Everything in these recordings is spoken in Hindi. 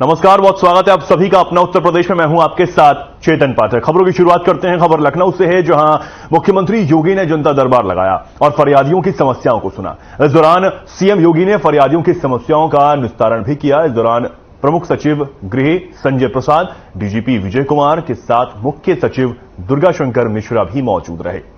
नमस्कार, बहुत स्वागत है आप सभी का अपना उत्तर प्रदेश में। मैं हूं आपके साथ चेतन पाठक। खबरों की शुरुआत करते हैं। खबर लखनऊ से है, जहां मुख्यमंत्री योगी ने जनता दरबार लगाया और फरियादियों की समस्याओं को सुना। इस दौरान सीएम योगी ने फरियादियों की समस्याओं का निस्तारण भी किया। इस दौरान प्रमुख सचिव गृह संजय प्रसाद, डीजीपी विजय कुमार के साथ मुख्य सचिव दुर्गा शंकर मिश्रा भी मौजूद रहे।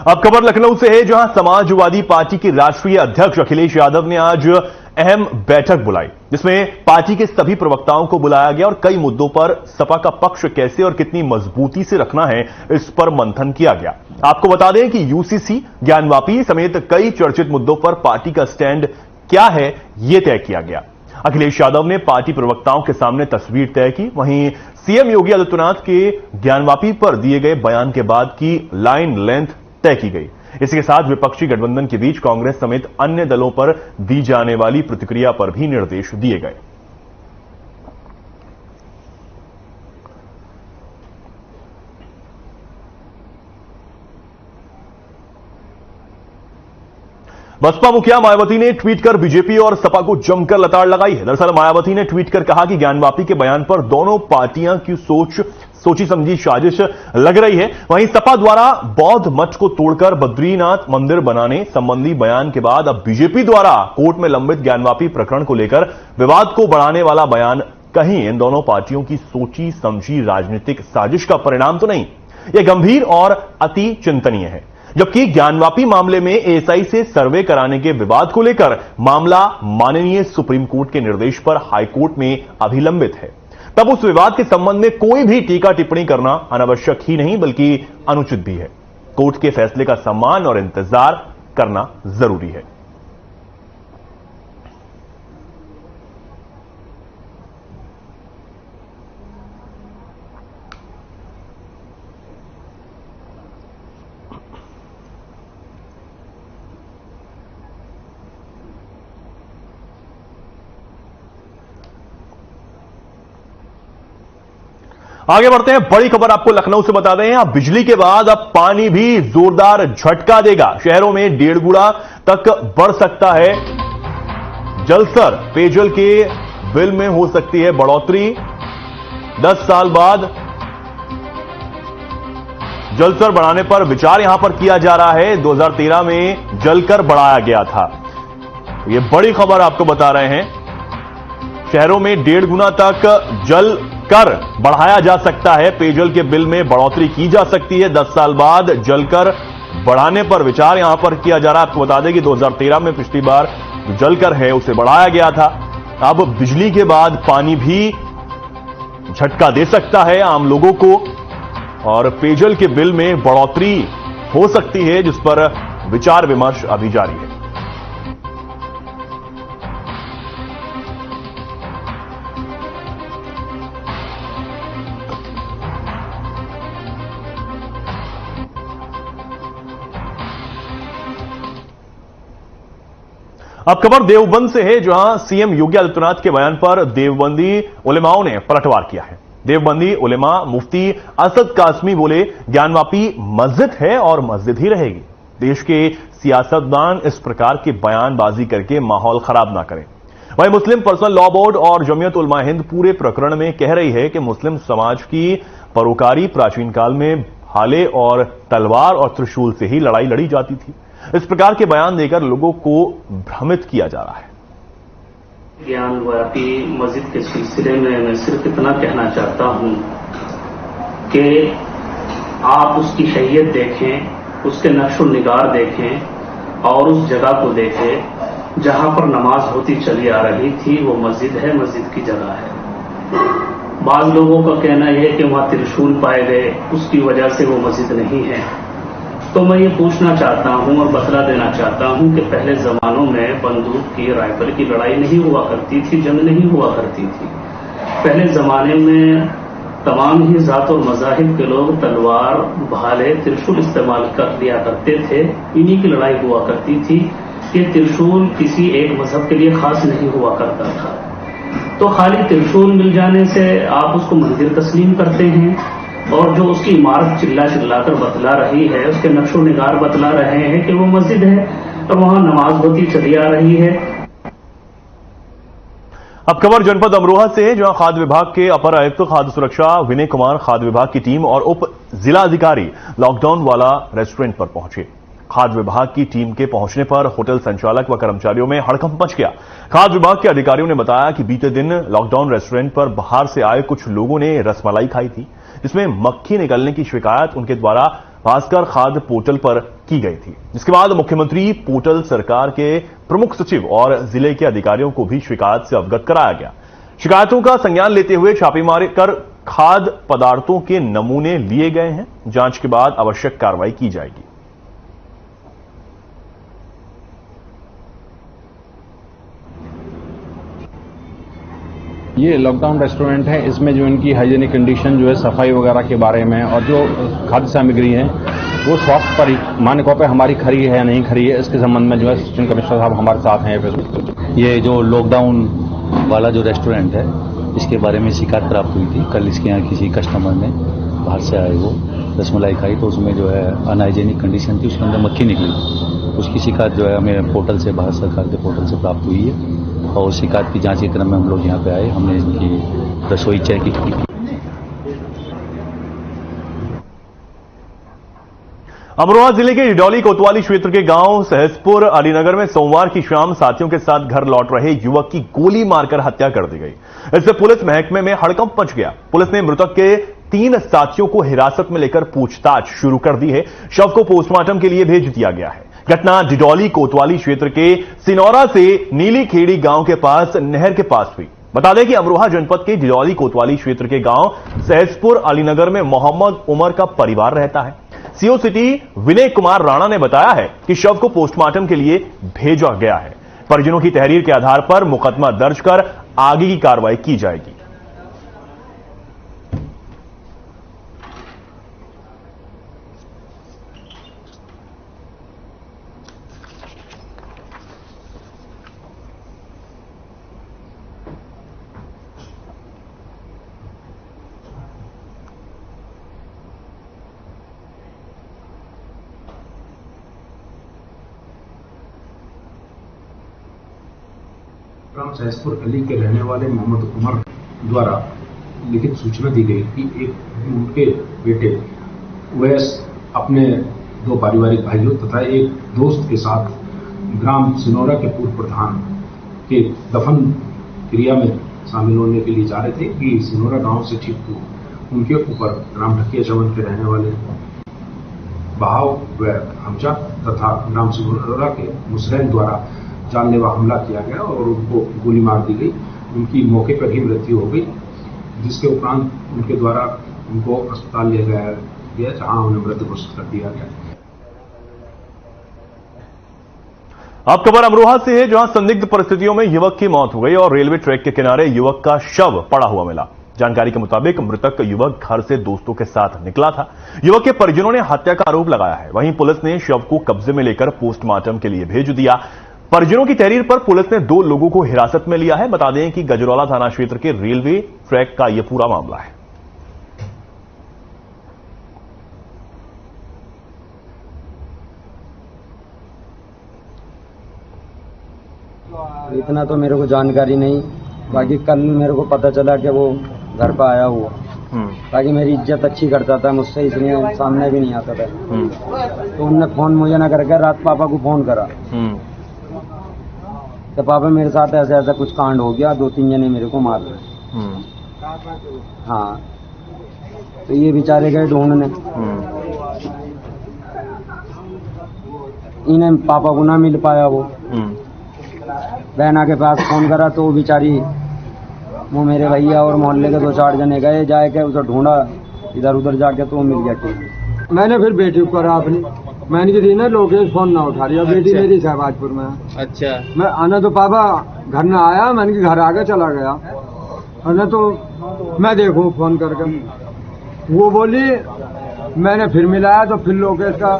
अब खबर लखनऊ से है, जहां समाजवादी पार्टी के राष्ट्रीय अध्यक्ष अखिलेश यादव ने आज अहम बैठक बुलाई, जिसमें पार्टी के सभी प्रवक्ताओं को बुलाया गया और कई मुद्दों पर सपा का पक्ष कैसे और कितनी मजबूती से रखना है, इस पर मंथन किया गया। आपको बता दें कि यूसीसी, ज्ञानवापी समेत कई चर्चित मुद्दों पर पार्टी का स्टैंड क्या है, यह तय किया गया। अखिलेश यादव ने पार्टी प्रवक्ताओं के सामने तस्वीर तय की। वहीं सीएम योगी आदित्यनाथ के ज्ञानवापी पर दिए गए बयान के बाद की लाइन लेंथ तय की गई। इसके साथ विपक्षी गठबंधन के बीच कांग्रेस समेत अन्य दलों पर दी जाने वाली प्रतिक्रिया पर भी निर्देश दिए गए। बसपा मुखिया मायावती ने ट्वीट कर बीजेपी और सपा को जमकर लताड़ लगाई है। दरअसल मायावती ने ट्वीट कर कहा कि ज्ञानवापी के बयान पर दोनों पार्टियां की सोची समझी साजिश लग रही है। वहीं सपा द्वारा बौद्ध मठ को तोड़कर बद्रीनाथ मंदिर बनाने संबंधी बयान के बाद अब बीजेपी द्वारा कोर्ट में लंबित ज्ञानवापी प्रकरण को लेकर विवाद को बढ़ाने वाला बयान कहीं इन दोनों पार्टियों की सोची समझी राजनीतिक साजिश का परिणाम तो नहीं। यह गंभीर और अति चिंतनीय है। जबकि ज्ञानवापी मामले में एएसआई से सर्वे कराने के विवाद को लेकर मामला माननीय सुप्रीम कोर्ट के निर्देश पर हाईकोर्ट में अभी लंबित है, तब उस विवाद के संबंध में कोई भी टीका टिप्पणी करना अनावश्यक ही नहीं बल्कि अनुचित भी है। कोर्ट के फैसले का सम्मान और इंतजार करना जरूरी है। आगे बढ़ते हैं। बड़ी खबर आपको लखनऊ से बता दें। अब बिजली के बाद अब पानी भी जोरदार झटका देगा। शहरों में 1.5 गुना तक बढ़ सकता है जलस्तर। पेयजल के बिल में हो सकती है बढ़ोतरी। 10 साल बाद जलस्तर बढ़ाने पर विचार यहां पर किया जा रहा है। 2013 में जलकर बढ़ाया गया था। यह बड़ी खबर आपको बता रहे हैं। शहरों में 1.5 गुना तक जल कर बढ़ाया जा सकता है। पेयजल के बिल में बढ़ोतरी की जा सकती है। 10 साल बाद जलकर बढ़ाने पर विचार यहां पर किया जा रहा है। आपको बता दें कि 2013 में पिछली बार जो जलकर है उसे बढ़ाया गया था। अब बिजली के बाद पानी भी झटका दे सकता है आम लोगों को और पेयजल के बिल में बढ़ोतरी हो सकती है, जिस पर विचार विमर्श अभी जारी है। अब खबर देवबंद से है, जहां सीएम योगी आदित्यनाथ के बयान पर देवबंदी उलेमाओं ने पलटवार किया है। देवबंदी उलेमा मुफ्ती असद कासमी बोले, ज्ञानवापी मस्जिद है और मस्जिद ही रहेगी। देश के सियासतदान इस प्रकार के बयानबाजी करके माहौल खराब ना करें। वहीं मुस्लिम पर्सनल लॉ बोर्ड और जमीयत उलमा हिंद पूरे प्रकरण में कह रही है कि मुस्लिम समाज की परोकारी प्राचीन काल में भाले और तलवार और त्रिशूल से ही लड़ाई लड़ी जाती थी। इस प्रकार के बयान देकर लोगों को भ्रमित किया जा रहा है। ज्ञानवापी मस्जिद के सिलसिले में मैं सिर्फ इतना कहना चाहता हूं कि आप उसकी शैयत देखें, उसके नक्शो निगार देखें और उस जगह को देखें जहां पर नमाज होती चली आ रही थी। वो मस्जिद है, मस्जिद की जगह है। बाज लोगों का कहना यह है कि वहां त्रिशूल पाए गए, उसकी वजह से वो मस्जिद नहीं है। तो मैं ये पूछना चाहता हूं और बतला देना चाहता हूं कि पहले जमानों में बंदूक की, राइफल की लड़ाई नहीं हुआ करती थी, जंग नहीं हुआ करती थी। पहले जमाने में तमाम ही जात और मजाहिब के लोग तलवार, भाले, त्रिशूल इस्तेमाल कर लिया करते थे। इन्हीं की लड़ाई हुआ करती थी कि त्रिशूल किसी एक मजहब के लिए खास नहीं हुआ करता था। तो खाली त्रिशूल मिल जाने से आप उसको मंदिर तस्लीम करते हैं। और जो उसकी इमारत चिल्ला चिल्लाकर बतला रही है, उसके नक्शो निगार बतला रहे हैं कि वो मस्जिद है और वहां नमाज होती चली आ रही है। अब खबर जनपद अमरोहा से है, जहां खाद्य विभाग के अपर आयुक्त खाद्य सुरक्षा विनय कुमार खाद्य विभाग की टीम और उप जिला अधिकारी लॉकडाउन वाला रेस्टोरेंट पर पहुंचे। खाद्य विभाग की टीम के पहुंचने पर होटल संचालक व कर्मचारियों में हड़कंप मच गया। खाद्य विभाग के अधिकारियों ने बताया कि बीते दिन लॉकडाउन रेस्टोरेंट पर बाहर से आए कुछ लोगों ने रसमलाई खाई थी, जिसमें मक्खी निकलने की शिकायत उनके द्वारा भास्कर खाद्य पोर्टल पर की गई थी। जिसके बाद मुख्यमंत्री पोर्टल सरकार के प्रमुख सचिव और जिले के अधिकारियों को भी शिकायत से अवगत कराया गया। शिकायतों का संज्ञान लेते हुए छापेमारी कर खाद्य पदार्थों के नमूने लिए गए हैं। जांच के बाद आवश्यक कार्रवाई की जाएगी। ये लॉकडाउन रेस्टोरेंट है, इसमें जो इनकी हाइजीनिक कंडीशन जो है सफाई वगैरह के बारे में और जो खाद्य सामग्री है वो स्वास्थ्य पर मानकों पे हमारी खरी है या नहीं खरी है, इसके संबंध में जो है असिस्टेंट कमिश्नर साहब हमारे साथ हैं। ये जो लॉकडाउन वाला जो रेस्टोरेंट है इसके बारे में शिकायत प्राप्त हुई थी। कल इसके यहाँ किसी कस्टमर ने बाहर से आए वो रसमलाई खाई तो उसमें जो है अनहाइजीनिक कंडीशन थी, उसके अंदर मक्खी निकली। उसकी शिकायत जो है हमें पोर्टल से भारत सरकार के पोर्टल से प्राप्त हुई है और शिकायत की जांच के क्रम में हम लोग यहाँ पे आए, हमने इनकी रसोई चेक की। अमरोहा जिले के डिडौली कोतवाली क्षेत्र के गांव सहसपुर अलीनगर में सोमवार की शाम साथियों के साथ घर लौट रहे युवक की गोली मारकर हत्या कर दी गई। इससे पुलिस महकमे में हड़कंप मच गया। पुलिस ने मृतक के 3 साथियों को हिरासत में लेकर पूछताछ शुरू कर दी है। शव को पोस्टमार्टम के लिए भेज दिया गया है। घटना डिडौली कोतवाली क्षेत्र के सिनौरा से नीली खेड़ी गांव के पास नहर के पास हुई। बता दें कि अमरोहा जनपद के डिडौली कोतवाली क्षेत्र के गांव सहसपुर अलीनगर में मोहम्मद उमर का परिवार रहता है। सीओ सिटी विनय कुमार राणा ने बताया है कि शव को पोस्टमार्टम के लिए भेजा गया है। परिजनों की तहरीर के आधार पर मुकदमा दर्ज कर आगे की कार्रवाई की जाएगी। ग्राम सहसपुर अली के रहने वाले मोहम्मद उमर द्वारा लिखित सूचना दी गई कि एक उनके बेटे वैस अपने 2 पारिवारिक भाइयों तथा एक दोस्त के साथ ग्राम सिनौरा के पूर्व प्रधान के दफन क्रिया में शामिल होने के लिए जा रहे थे कि सिनौरा गांव से ठीक दूर उनके ऊपर ग्राम ढकिया चमन के रहने वाले बहाव व हमजा तथा ग्राम सिनौरा के मुसरैन द्वारा जानलेवा हमला किया गया और उनको गोली मार दी गई। उनकी मौके पर ही मृत्यु हो गई, जिसके उपरांत उनके द्वारा उनको अस्पताल ले जाया गया, जहां उन्हें मृत घोषित कर दिया गया। अब खबर अमरोहा से है, जहां संदिग्ध परिस्थितियों में युवक की मौत हो गई और रेलवे ट्रैक के किनारे युवक का शव पड़ा हुआ मिला। जानकारी के मुताबिक मृतक युवक घर से दोस्तों के साथ निकला था। युवक के परिजनों ने हत्या का आरोप लगाया है। वहीं पुलिस ने शव को कब्जे में लेकर पोस्टमार्टम के लिए भेज दिया। परिजनों की तहरीर पर पुलिस ने 2 लोगों को हिरासत में लिया है। बता दें कि गजरौला थाना क्षेत्र के रेलवे ट्रैक का यह पूरा मामला है। इतना तो मेरे को जानकारी नहीं, बाकी कल मेरे को पता चला कि वो घर पर आया हुआ, ताकि मेरी इज्जत अच्छी करता था मुझसे, इसलिए सामने भी नहीं आता था। तो उनने फोन मुझे ना करके रात पापा को फोन करा तो पापा मेरे साथ ऐसा ऐसा कुछ कांड हो गया, 2-3 जने मेरे को मार रहे। हाँ, तो ये बेचारे गए ढूंढने, इन्हें पापा को ना मिल पाया। वो बहना के पास फोन करा तो वो बेचारी, वो मेरे भैया और मोहल्ले के 2-4 जने गए, जाके उसे ढूंढा इधर उधर जाके, तो वो मिल गया। ठीक, मैंने फिर बेटी को करा अपनी, मैंने की थी ना, लोकेश फोन ना उठा रही। बेटी मेरी शहबाजपुर में। अच्छा, मैं आना तो पापा घर में आया, मैंने कि घर आगे चला गया, और तो मैं देखूं फोन करके, वो बोली, मैंने फिर मिलाया तो फिर लोकेश का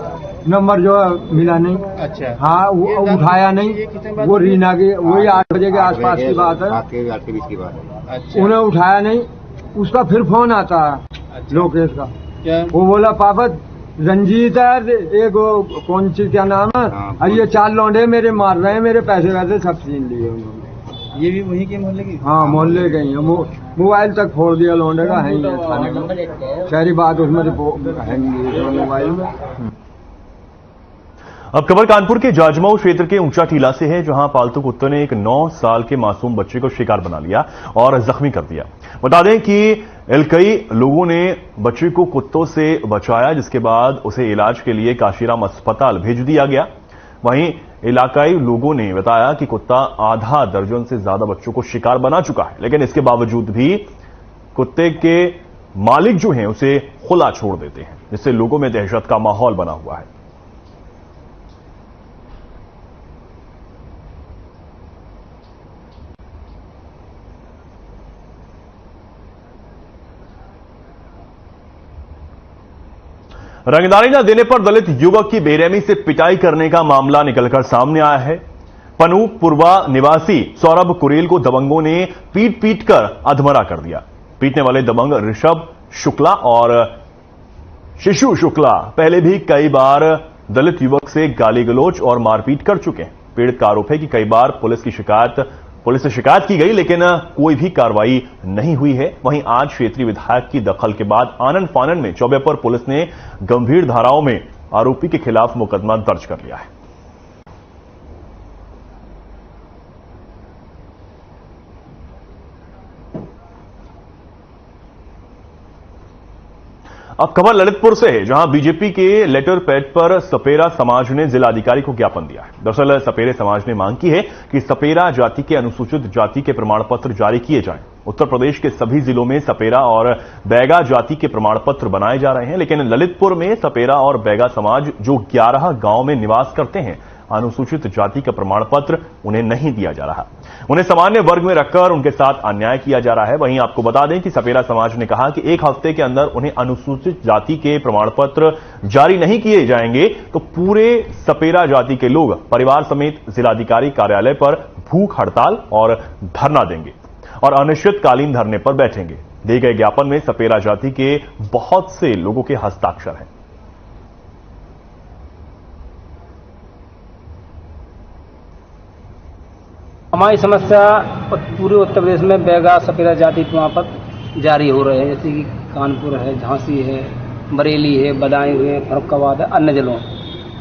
नंबर जो है मिला नहीं। अच्छा, हाँ, वो उठाया नहीं। वो रीना की, वही 8 बजे के आसपास की बात है, उन्हें उठाया नहीं। उसका फिर फोन आता है लोकेश का। क्या वो बोला पापा रंजीत है एक कौन सी क्या नाम है, और ये 4 लौंडे मेरे मार रहे हैं, मेरे पैसे वैसे सब छीन लिए उन्होंने। ये भी वही के मोहल्ले की? हाँ मोहल्ले के ही है। मोबाइल तक फोड़ दिया लौंडे का, है ही है थाने का। सारी बात उसमें है मोबाइल में। अब खबर कानपुर के जाजमऊ क्षेत्र के ऊंचा टीला से है, जहां पालतू कुत्ते ने एक 9 साल के मासूम बच्चे को शिकार बना लिया और जख्मी कर दिया। बता दें कि कई लोगों ने बच्चे को कुत्तों से बचाया, जिसके बाद उसे इलाज के लिए काशीराम अस्पताल भेज दिया गया। वहीं इलाकाई लोगों ने बताया कि कुत्ता आधा दर्जन से ज्यादा बच्चों को शिकार बना चुका है, लेकिन इसके बावजूद भी कुत्ते के मालिक जो हैं उसे खुला छोड़ देते हैं, जिससे लोगों में दहशत का माहौल बना हुआ है। रंगदारी न देने पर दलित युवक की बेरहमी से पिटाई करने का मामला निकलकर सामने आया है। पनूपुरवा निवासी सौरभ कुरेल को दबंगों ने पीट पीट कर अधमरा कर दिया। पीटने वाले दबंग ऋषभ शुक्ला और शिशु शुक्ला पहले भी कई बार दलित युवक से गाली गलौज और मारपीट कर चुके हैं। पीड़ित का आरोप है कि कई बार पुलिस से शिकायत की गई, लेकिन कोई भी कार्रवाई नहीं हुई है। वहीं आज क्षेत्रीय विधायक की दखल के बाद आनन फानन में चौबे पर पुलिस ने गंभीर धाराओं में आरोपी के खिलाफ मुकदमा दर्ज कर लिया है। अब खबर ललितपुर से है, जहां बीजेपी के लेटर पैड पर सपेरा समाज ने जिलाधिकारी को ज्ञापन दिया है। दरअसल सपेरे समाज ने मांग की है कि सपेरा जाति के अनुसूचित जाति के प्रमाण पत्र जारी किए जाएं। उत्तर प्रदेश के सभी जिलों में सपेरा और बैगा जाति के प्रमाण पत्र बनाए जा रहे हैं, लेकिन ललितपुर में सपेरा और बैगा समाज जो 11 गांव में निवास करते हैं, अनुसूचित जाति का प्रमाण पत्र उन्हें नहीं दिया जा रहा। उन्हें सामान्य वर्ग में रखकर उनके साथ अन्याय किया जा रहा है। वहीं आपको बता दें कि सपेरा समाज ने कहा कि 1 हफ्ते के अंदर उन्हें अनुसूचित जाति के प्रमाण पत्र जारी नहीं किए जाएंगे तो पूरे सपेरा जाति के लोग परिवार समेत जिलाधिकारी कार्यालय पर भूख हड़ताल और धरना देंगे और अनिश्चितकालीन धरने पर बैठेंगे। दिए गए ज्ञापन में सपेरा जाति के बहुत से लोगों के हस्ताक्षर हैं। हमारी समस्या पूरे उत्तर प्रदेश में बैगा सपेरा जाति प्रमाण पत्र जारी हो रहे हैं, जैसे कि कानपुर है, झांसी है, बरेली है, बदायूं है, फर्रुखाबाद है, अन्य जिलों।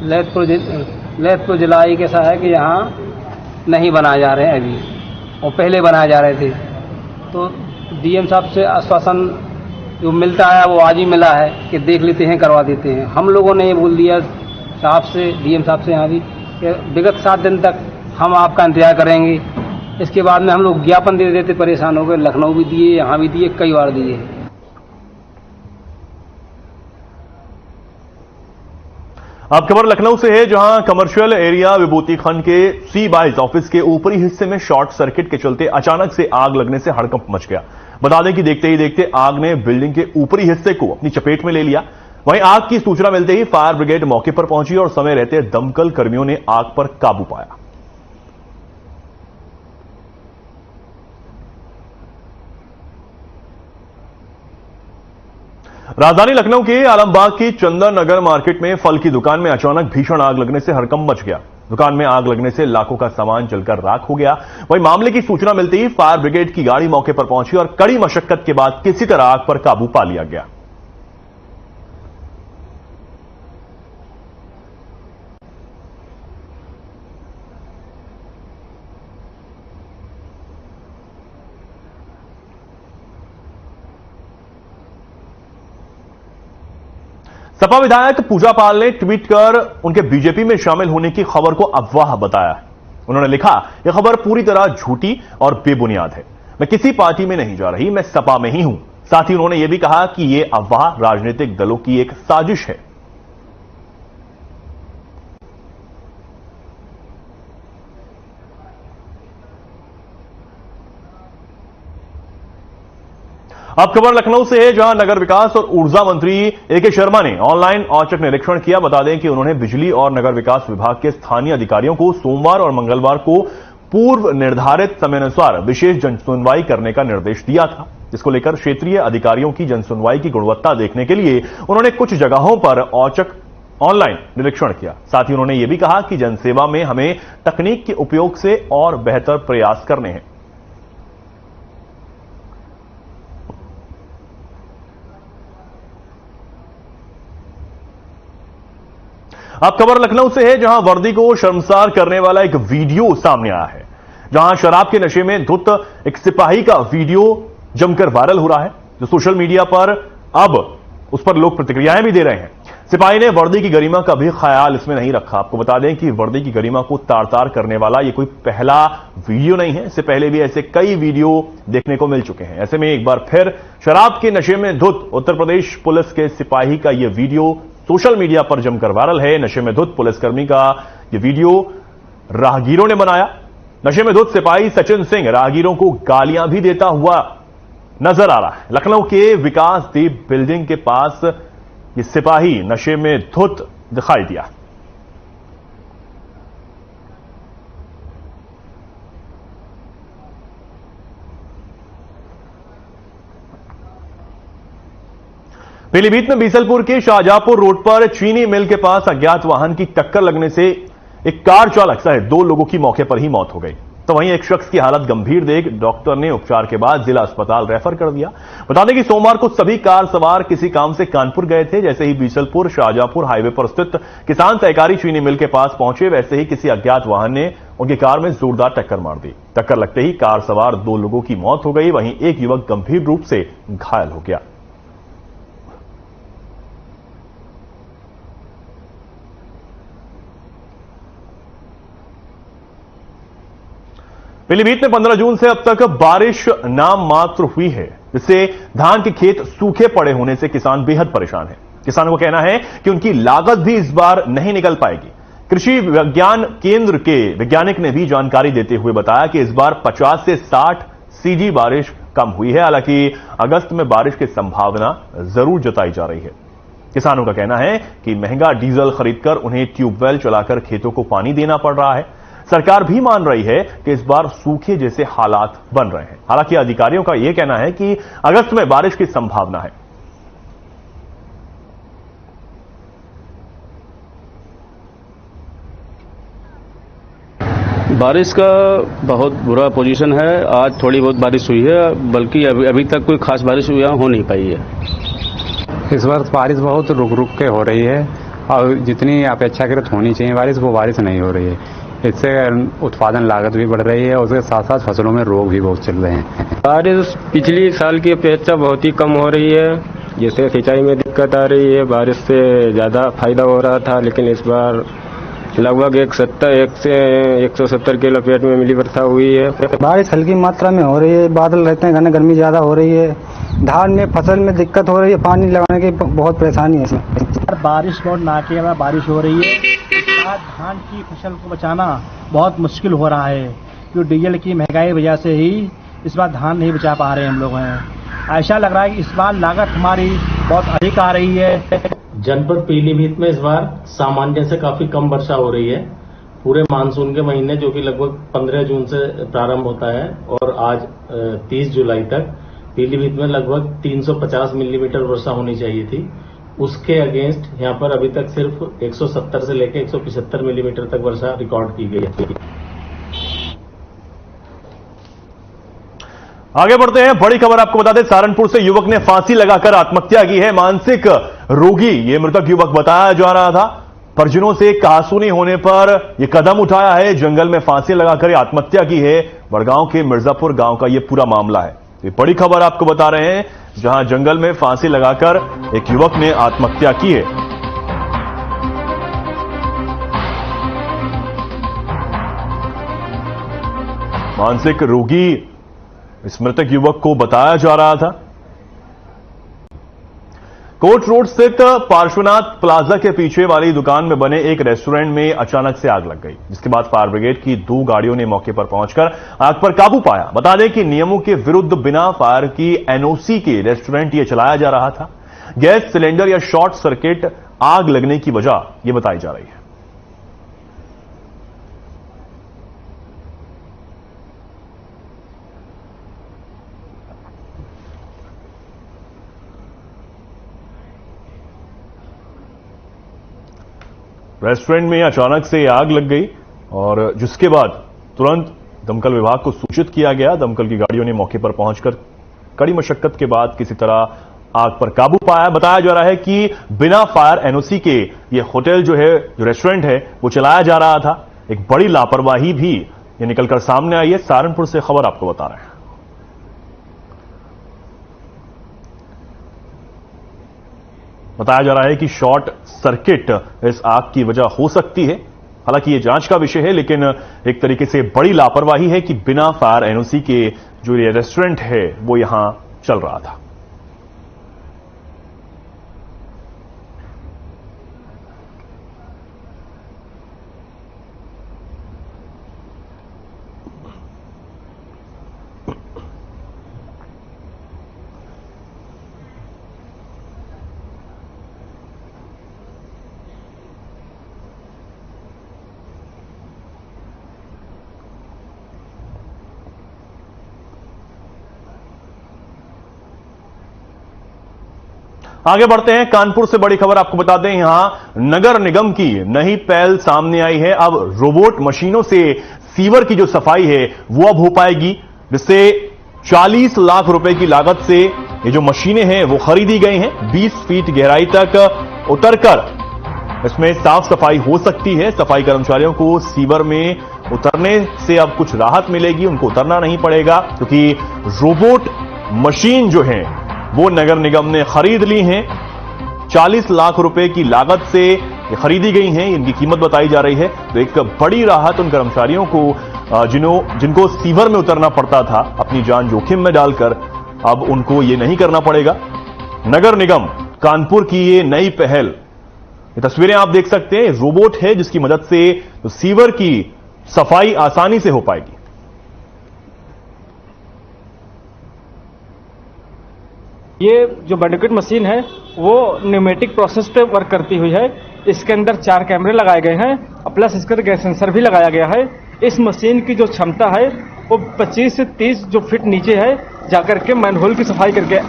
ललितपुर जिला एक ऐसा है कि यहाँ नहीं बनाए जा रहे हैं अभी, और पहले बनाए जा रहे थे। तो डीएम साहब से आश्वासन जो मिलता है वो आज ही मिला है कि देख लेते हैं, करवा देते हैं। हम लोगों ने ये बोल दिया साहब से, डीएम साहब से यहाँ भी, कि विगत 7 दिन तक हम आपका इंतजार करेंगे। इसके बाद में हम लोग ज्ञापन दे देते, परेशान हो गए। लखनऊ भी दिए, यहाँ भी दिए, कई बार दिए। अब खबर लखनऊ से है, जहां कमर्शियल एरिया विभूति खंड के C22 ऑफिस के ऊपरी हिस्से में शॉर्ट सर्किट के चलते अचानक से आग लगने से हड़कंप मच गया। बता दें कि देखते ही देखते आग ने बिल्डिंग के ऊपरी हिस्से को अपनी चपेट में ले लिया। वहीं आग की सूचना मिलते ही फायर ब्रिगेड मौके पर पहुंची और समय रहते दमकल कर्मियों ने आग पर काबू पाया। राजधानी लखनऊ के आलमबाग की चंदन नगर मार्केट में फल की दुकान में अचानक भीषण आग लगने से हड़कंप मच गया। दुकान में आग लगने से लाखों का सामान जलकर राख हो गया। वहीं मामले की सूचना मिलते ही फायर ब्रिगेड की गाड़ी मौके पर पहुंची और कड़ी मशक्कत के बाद किसी तरह आग पर काबू पा लिया गया। सपा विधायक पूजा पाल ने ट्वीट कर उनके बीजेपी में शामिल होने की खबर को अफवाह बताया। उन्होंने लिखा, यह खबर पूरी तरह झूठी और बेबुनियाद है। मैं किसी पार्टी में नहीं जा रही, मैं सपा में ही हूं। साथ ही उन्होंने यह भी कहा कि यह अफवाह राजनीतिक दलों की एक साजिश है। अब खबर लखनऊ से है, जहां नगर विकास और ऊर्जा मंत्री एके शर्मा ने ऑनलाइन औचक निरीक्षण किया। बता दें कि उन्होंने बिजली और नगर विकास विभाग के स्थानीय अधिकारियों को सोमवार और मंगलवार को पूर्व निर्धारित समयानुसार विशेष जन सुनवाई करने का निर्देश दिया था। जिसको लेकर क्षेत्रीय अधिकारियों की जनसुनवाई की गुणवत्ता देखने के लिए उन्होंने कुछ जगहों पर औचक ऑनलाइन निरीक्षण किया। साथ ही उन्होंने यह भी कहा कि जनसेवा में हमें तकनीक के उपयोग से और बेहतर प्रयास करने हैं। अब खबर लखनऊ से है, जहां वर्दी को शर्मसार करने वाला एक वीडियो सामने आया है, जहां शराब के नशे में धुत एक सिपाही का वीडियो जमकर वायरल हो रहा है, जो सोशल मीडिया पर अब उस पर लोग प्रतिक्रियाएं भी दे रहे हैं। सिपाही ने वर्दी की गरिमा का भी ख्याल इसमें नहीं रखा। आपको बता दें कि वर्दी की गरिमा को तार-तार करने वाला यह कोई पहला वीडियो नहीं है, इससे पहले भी ऐसे कई वीडियो देखने को मिल चुके हैं। ऐसे में एक बार फिर शराब के नशे में धुत उत्तर प्रदेश पुलिस के सिपाही का यह वीडियो सोशल मीडिया पर जमकर वायरल है। नशे में धुत पुलिसकर्मी का यह वीडियो राहगीरों ने बनाया। नशे में धुत सिपाही सचिन सिंह राहगीरों को गालियां भी देता हुआ नजर आ रहा है। लखनऊ के विकास दीप बिल्डिंग के पास ये सिपाही नशे में धुत दिखाई दिया। पीलीभीत में बीसलपुर के शाहजहांपुर रोड पर चीनी मिल के पास अज्ञात वाहन की टक्कर लगने से एक कार चालक सहित 2 लोगों की मौके पर ही मौत हो गई। तो वहीं एक शख्स की हालत गंभीर देख डॉक्टर ने उपचार के बाद जिला अस्पताल रेफर कर दिया। बता दें कि सोमवार को सभी कार सवार किसी काम से कानपुर गए थे। जैसे ही बीसलपुर शाहजहांपुर हाईवे पर स्थित किसान सहकारी चीनी मिल के पास पहुंचे, वैसे ही किसी अज्ञात वाहन ने उनकी कार में जोरदार टक्कर मार दी। टक्कर लगते ही कार सवार 2 लोगों की मौत हो गई, वहीं एक युवक गंभीर रूप से घायल हो गया। पीलीभीत में 15 जून से अब तक बारिश नाम मात्र हुई है, जिससे धान के खेत सूखे पड़े होने से किसान बेहद परेशान हैं। किसानों का कहना है कि उनकी लागत भी इस बार नहीं निकल पाएगी। कृषि विज्ञान केंद्र के वैज्ञानिक ने भी जानकारी देते हुए बताया कि इस बार 50 से 60 सीजी बारिश कम हुई है। हालांकि अगस्त में बारिश की संभावना जरूर जताई जा रही है। किसानों का कहना है कि महंगा डीजल खरीदकर उन्हें ट्यूबवेल चलाकर खेतों को पानी देना पड़ रहा है। सरकार भी मान रही है कि इस बार सूखे जैसे हालात बन रहे हैं। हालांकि अधिकारियों का यह कहना है कि अगस्त में बारिश की संभावना है। बारिश का बहुत बुरा पोजीशन है। आज थोड़ी बहुत बारिश हुई है, बल्कि अभी तक कोई खास बारिश हो नहीं पाई है। इस बार बारिश बहुत रुक रुक के हो रही है और जितनी अपेक्षाकृत होनी चाहिए बारिश, वो बारिश नहीं हो रही है। इससे उत्पादन लागत भी बढ़ रही है और उसके साथ साथ फसलों में रोग भी बहुत चल रहे हैं। बारिश पिछली साल की अपेक्षा बहुत ही कम हो रही है। जैसे सिंचाई में दिक्कत आ रही है, बारिश से ज़्यादा फायदा हो रहा था, लेकिन इस बार लगभग 1 से 170 के लपेट में मिली वर्षा हुई है। बारिश हल्की मात्रा में हो रही है, बादल रहते हैं घने, गर्मी ज़्यादा हो रही है, धान में फसल में दिक्कत हो रही है, पानी लगाने की बहुत परेशानी है इसमें। बारिश बहुत नाके में बारिश हो रही है, धान की फसल को बचाना बहुत मुश्किल हो रहा है, क्योंकि डीजल की महंगाई वजह से ही इस बार धान नहीं बचा पा रहे हम लोग हैं। ऐसा लग रहा है कि इस बार लागत हमारी बहुत अधिक आ रही है। जनपद पीलीभीत में इस बार सामान्य से काफी कम वर्षा हो रही है। पूरे मानसून के महीने जो कि लगभग 15 जून से प्रारंभ होता है और आज 30 जुलाई तक पीलीभीत में लगभग 350 मिलीमीटर वर्षा होनी चाहिए थी। उसके अगेंस्ट यहां पर अभी तक सिर्फ 170 से लेकर 175 मिलीमीटर तक वर्षा रिकॉर्ड की गई है। आगे बढ़ते हैं, बड़ी खबर आपको बता दें, सहारनपुर से युवक ने फांसी लगाकर आत्महत्या की है। मानसिक रोगी ये मृतक युवक बताया जा रहा था। परिजनों से कहासुनी होने पर यह कदम उठाया है, जंगल में फांसी लगाकर आत्महत्या की है। बड़गांव के मिर्जापुर गांव का यह पूरा मामला है। ये बड़ी खबर आपको बता रहे हैं, जहां जंगल में फांसी लगाकर एक युवक ने आत्महत्या की है। मानसिक रोगी इस मृतक युवक को बताया जा रहा था। कोट रोड स्थित पार्श्वनाथ प्लाजा के पीछे वाली दुकान में बने एक रेस्टोरेंट में अचानक से आग लग गई, जिसके बाद फायर ब्रिगेड की 2 गाड़ियों ने मौके पर पहुंचकर आग पर काबू पाया। बता दें कि नियमों के विरुद्ध बिना फायर की एनओसी के रेस्टोरेंट यह चलाया जा रहा था। गैस सिलेंडर या शॉर्ट सर्किट आग लगने की वजह यह बताई जा रही है। रेस्टोरेंट में अचानक से आग लग गई और जिसके बाद तुरंत दमकल विभाग को सूचित किया गया। दमकल की गाड़ियों ने मौके पर पहुंचकर कड़ी मशक्कत के बाद किसी तरह आग पर काबू पाया। बताया जा रहा है कि बिना फायर एनओसी के ये होटल जो रेस्टोरेंट है वो चलाया जा रहा था। एक बड़ी लापरवाही भी ये निकलकर सामने आई है। सहारनपुर से खबर आपको बता रहे हैं। बताया जा रहा है कि शॉर्ट सर्किट इस आग की वजह हो सकती है। हालांकि ये जांच का विषय है, लेकिन एक तरीके से बड़ी लापरवाही है कि बिना फायर एनओसी के जो ये रेस्टोरेंट है वो यहां चल रहा था। आगे बढ़ते हैं। कानपुर से बड़ी खबर आपको बता दें, यहां नगर निगम की नई पहल सामने आई है। अब रोबोट मशीनों से सीवर की जो सफाई है वो अब हो पाएगी, जिससे 40 लाख रुपए की लागत से ये जो मशीनें हैं वो खरीदी गई हैं। 20 फीट गहराई तक उतरकर इसमें साफ सफाई हो सकती है। सफाई कर्मचारियों को सीवर में उतरने से अब कुछ राहत मिलेगी, उनको उतरना नहीं पड़ेगा, क्योंकि रोबोट मशीन जो है वो नगर निगम ने खरीद ली हैं। 40 लाख रुपए की लागत से ये खरीदी गई हैं, इनकी कीमत बताई जा रही है। तो एक बड़ी राहत उन कर्मचारियों को जिनको सीवर में उतरना पड़ता था अपनी जान जोखिम में डालकर, अब उनको ये नहीं करना पड़ेगा। नगर निगम कानपुर की ये नई पहल, ये तस्वीरें आप देख सकते हैं, रोबोट है जिसकी मदद से तो सीवर की सफाई आसानी से हो पाएगी। ये जो बकेट मशीन है वो न्यूमेटिक प्रोसेस पे वर्क करती हुई है। इसके अंदर 4 कैमरे लगाए गए हैं, प्लस इसका गैस सेंसर भी लगाया गया है। इस मशीन की जो क्षमता है वो 25 से 30 जो फीट नीचे है जाकर के मैनहोल की सफाई करके,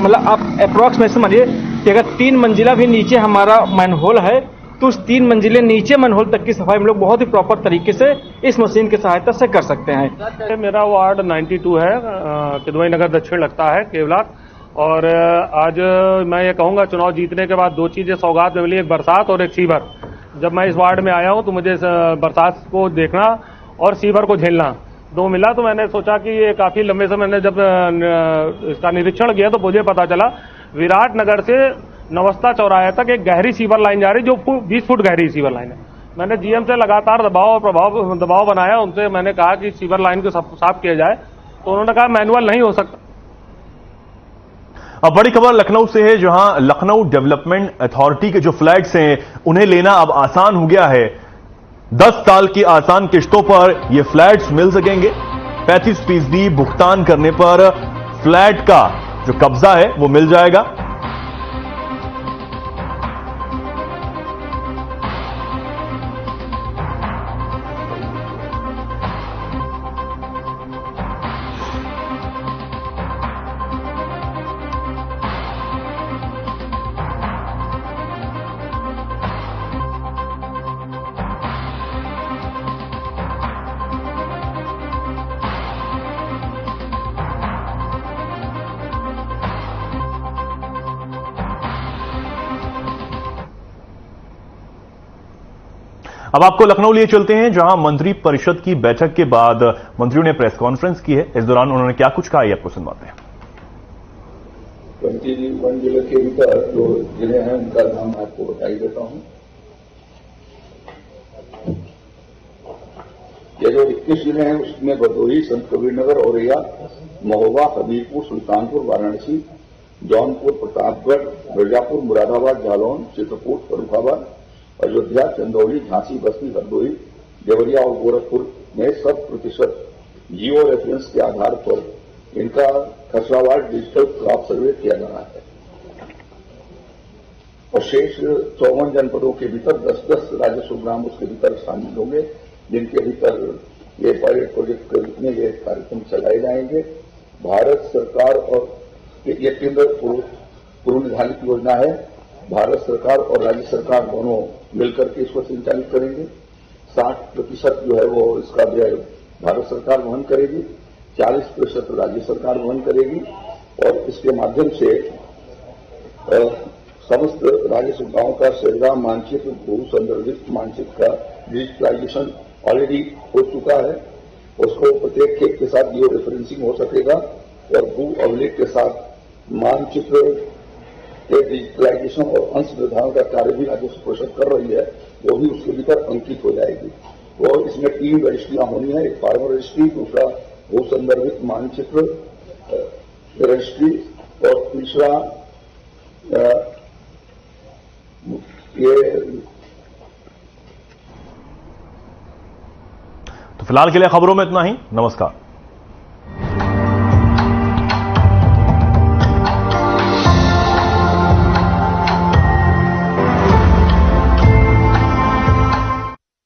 मतलब आप अप्रोक्सीमेट मानिए कि अगर 3 मंजिला भी नीचे हमारा मैनहोल है तो उस 3 मंजिले नीचे मैनहोल तक की सफाई हम लोग बहुत ही प्रॉपर तरीके से इस मशीन की सहायता से कर सकते हैं। मेरा वार्ड 92 है, किदवई नगर दक्षिण लगता है केवलार। और आज मैं ये कहूंगा चुनाव जीतने के बाद 2 चीजें सौगात में मिली, एक बरसात और एक सीवर। जब मैं इस वार्ड में आया हूं तो मुझे बरसात को देखना और सीवर को झेलना 2 मिला, तो मैंने सोचा कि ये काफी लंबे समय मैंने जब इसका निरीक्षण किया तो मुझे पता चला विराट नगर से नवस्था चौराहे तक एक गहरी सीवर लाइन जा रही, जो 20 फुट गहरी सीवर लाइन है। मैंने जीएम से लगातार दबाव बनाया, उनसे मैंने कहा कि सीवर लाइन को साफ किया जाए, तो उन्होंने कहा मैनुअल नहीं हो सकता। अब बड़ी खबर लखनऊ से है, जहां लखनऊ डेवलपमेंट अथॉरिटी के जो फ्लैट्स हैं उन्हें लेना अब आसान हो गया है। 10 साल की आसान किश्तों पर ये फ्लैट्स मिल सकेंगे। 35% भुगतान करने पर फ्लैट का जो कब्जा है वो मिल जाएगा। अब आपको लखनऊ लिए चलते हैं, जहां मंत्री परिषद की बैठक के बाद मंत्रियों ने प्रेस कॉन्फ्रेंस की है। इस दौरान उन्होंने क्या कुछ कहा, ये आपको सुनवाते हैं। 21 जिले के भीतर जो जिले हैं उनका नाम आपको बताई देता हूं। ये जो 21 जिले हैं उसमें भदोही, संत कबीर नगर, औरैया, महोबा, हबीबपुर, सुल्तानपुर, वाराणसी, जौनपुर, प्रतापगढ़, मिर्जापुर, मुरादाबाद, जालौन, चित्रकूट, फर्रुखाबाद, अयोध्या, चंदौली, झांसी, बस्ती, हरदोई, देवरिया और गोरखपुर में 100% जियो रेफरेंस के आधार पर इनका खसरावार डिजिटल क्रॉप सर्वे किया जा रहा है। और शेष 54 जनपदों के भीतर 10-10 राजस्व ग्राम उसके भीतर शामिल होंगे, जिनके भीतर ये पायलट प्रोजेक्ट में ये कार्यक्रम चलाए जाएंगे। भारत सरकार और ये केंद्र पूर्व निर्धारित योजना है। भारत सरकार और राज्य सरकार दोनों मिलकर के इसको संचालित करेंगे। 60% जो है वो इसका व्यय भारत सरकार वहन करेगी, 40% राज्य सरकार वहन करेगी और इसके माध्यम से समस्त राजस्व गांव का शेरगांव मानचित्र, भू संदर्भित मानचित्र का डिजिटलाइजेशन ऑलरेडी हो चुका है। उसको प्रत्येक खेत के साथ जियो रेफरेंसिंग हो सकेगा और भू अभिलेख के साथ मानचित्र के डिजिटलाइजेशन और अंश निर्धारण का कार्य भी राजस्व परिषद कर रही है, वो भी उसके भीतर अंकित हो जाएगी। और इसमें 3 रजिस्ट्रियां होनी है, एक फार्मर रजिस्ट्री, दूसरा भू संदर्भित मानचित्र रजिस्ट्री और तीसरा तो फिलहाल के लिए खबरों में इतना ही। नमस्कार।